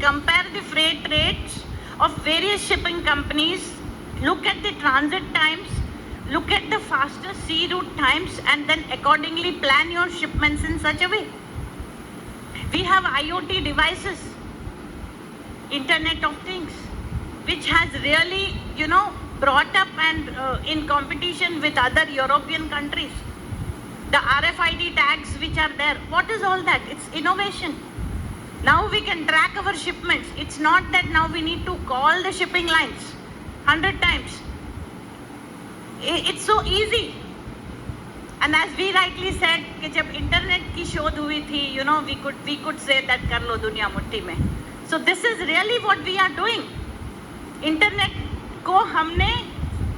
compare the freight rates of various shipping companies, look at the transit times, look at the faster sea route times, and then accordingly plan your shipments in such a way. We have IoT devices, Internet of Things, which has really, brought up and in competition with other European countries. The RFID tags which are there, what is all that? It's innovation. Now we can track our shipments. It's not that now we need to call the shipping lines 100 times. It's so easy. And as we rightly said, कि जब internet की शोध हुई थी, we could say that कर लो दुनिया मुट्ठी में. So this is really what we are doing. Internet को हमने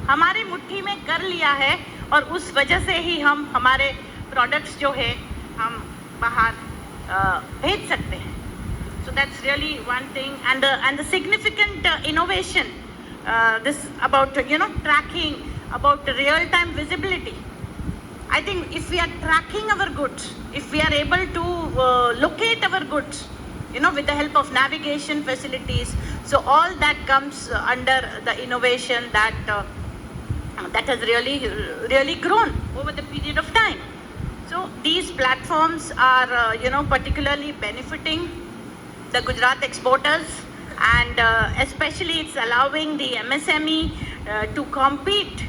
हमारे मुट्ठी में कर लिया है और उस वजह से ही हम हमारे products जो है हम बाहर भेज सकते हैं. So that's really one thing, and the significant innovation, this about tracking, about real-time visibility. I think if we are tracking our goods, if we are able to locate our goods, with the help of navigation facilities, so all that comes under the innovation that has really grown over the period of time. So these platforms are particularly benefiting the Gujarat exporters, and especially it's allowing the MSME to compete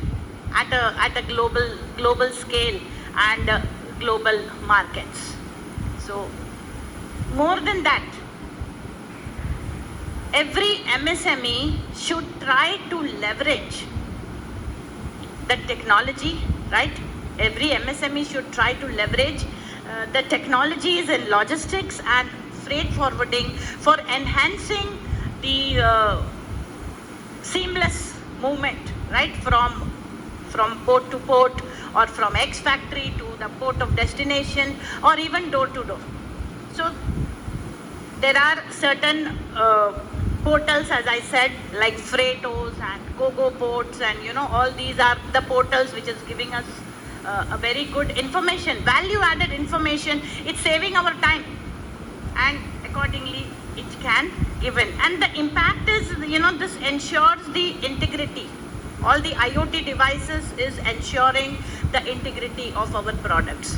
at a global scale and global markets. So more than that, every MSME should try to leverage the technology, right? Every MSME should try to leverage the technologies in logistics and freight forwarding for enhancing the seamless movement, right, from port to port, or from X factory to the port of destination, or even door to door. So there are certain portals, as I said, like Freightos and GoGo ports, and all these are the portals which is giving us a very good information, value-added information. It's saving our time, and accordingly it can given. And the impact is, this ensures the integrity. All the IoT devices is ensuring the integrity of our products.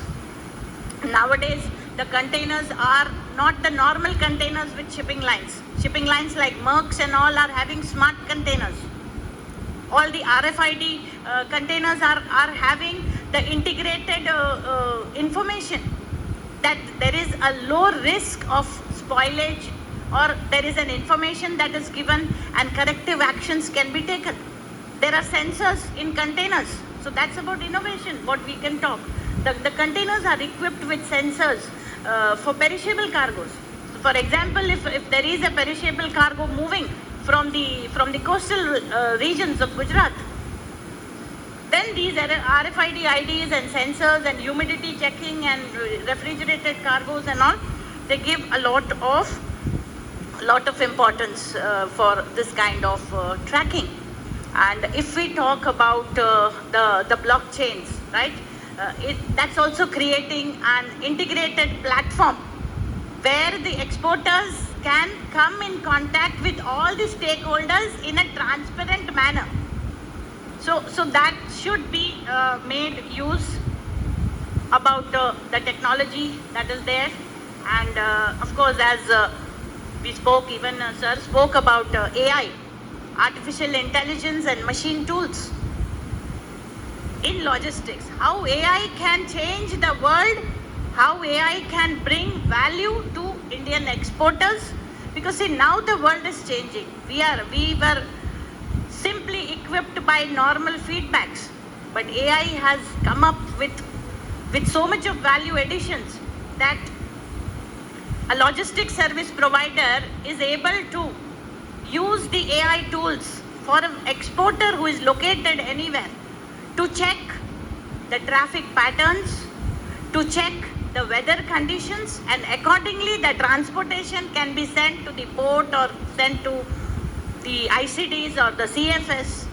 Nowadays, the containers are not the normal containers with shipping lines. Shipping lines like Maersk and all are having smart containers. All the RFID containers are having the integrated information that there is a low risk of spoilage, or there is an information that is given and corrective actions can be taken. There are sensors in containers. So that's about innovation, what we can talk. The containers are equipped with sensors for perishable cargoes. So for example, if there is a perishable cargo moving from the coastal regions of Gujarat, then these RFID IDs and sensors and humidity checking and refrigerated cargoes and all, they give a lot of importance for this kind of tracking. And if we talk about the blockchains, right, that's also creating an integrated platform where the exporters can come in contact with all the stakeholders in a transparent manner. So that should be made use about the technology that is there. And of course, as we spoke, even sir spoke about AI, artificial intelligence and machine tools in logistics. How AI can change the world, how AI can bring value to Indian exporters. Because see, now the world is changing. We were simply equipped by normal feedbacks, but AI has come up with so much of value additions that a logistics service provider is able to use the AI tools for an exporter who is located anywhere to check the traffic patterns, to check the weather conditions, and accordingly the transportation can be sent to the port or sent to the ICDs or the CFS.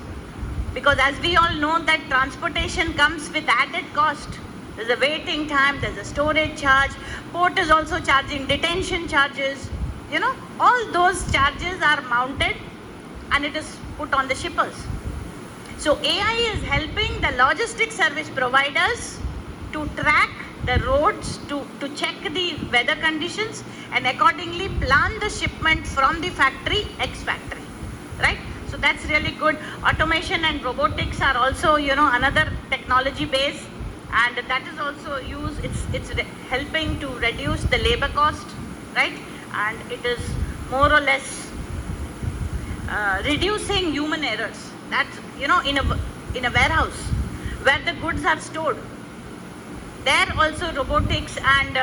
Because as we all know that transportation comes with added cost. There's a waiting time, there's a storage charge, port is also charging detention charges, all those charges are mounted and it is put on the shippers. So AI is helping the logistics service providers to track the roads, to check the weather conditions and accordingly plan the shipment from the factory, X factory, right? So that's really good. Automation and robotics are also, another technology base, and that is also used, it's helping to reduce the labor cost, right? And it is more or less reducing human errors. That's, in a warehouse where the goods are stored, there also robotics and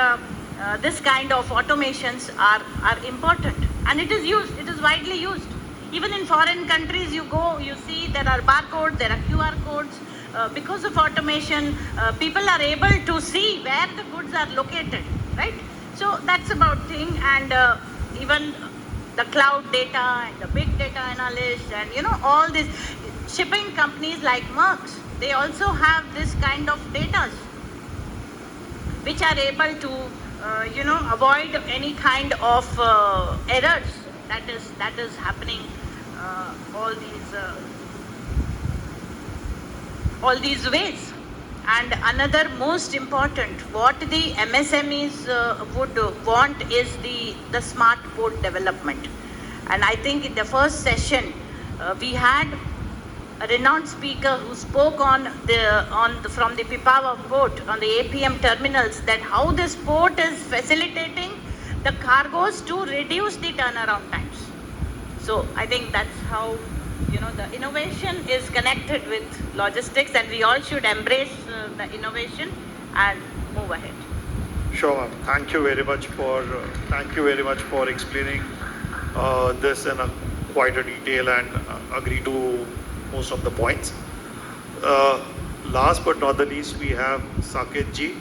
this kind of automations are important, and it is used, it is widely used. Even in foreign countries, you go, you see there are barcodes, there are QR codes. Because of automation, people are able to see where the goods are located, right? So that's about thing, and even the cloud data and the big data analysts and all these shipping companies like Merck's, they also have this kind of data which are able to avoid any kind of errors that is happening all these ways. And another most important, what the MSMEs would want is the smart port development. And I think in the first session we had a renowned speaker who spoke from the Pipavav port on the APM terminals, that how this port is facilitating the cargoes to reduce the turnaround times. So I think that's how the innovation is connected with logistics, and we all should embrace the innovation and move ahead. Sure, ma'am. Thank you very much for explaining this in quite a detail and agree to most of the points. Last but not the least, we have Saket ji.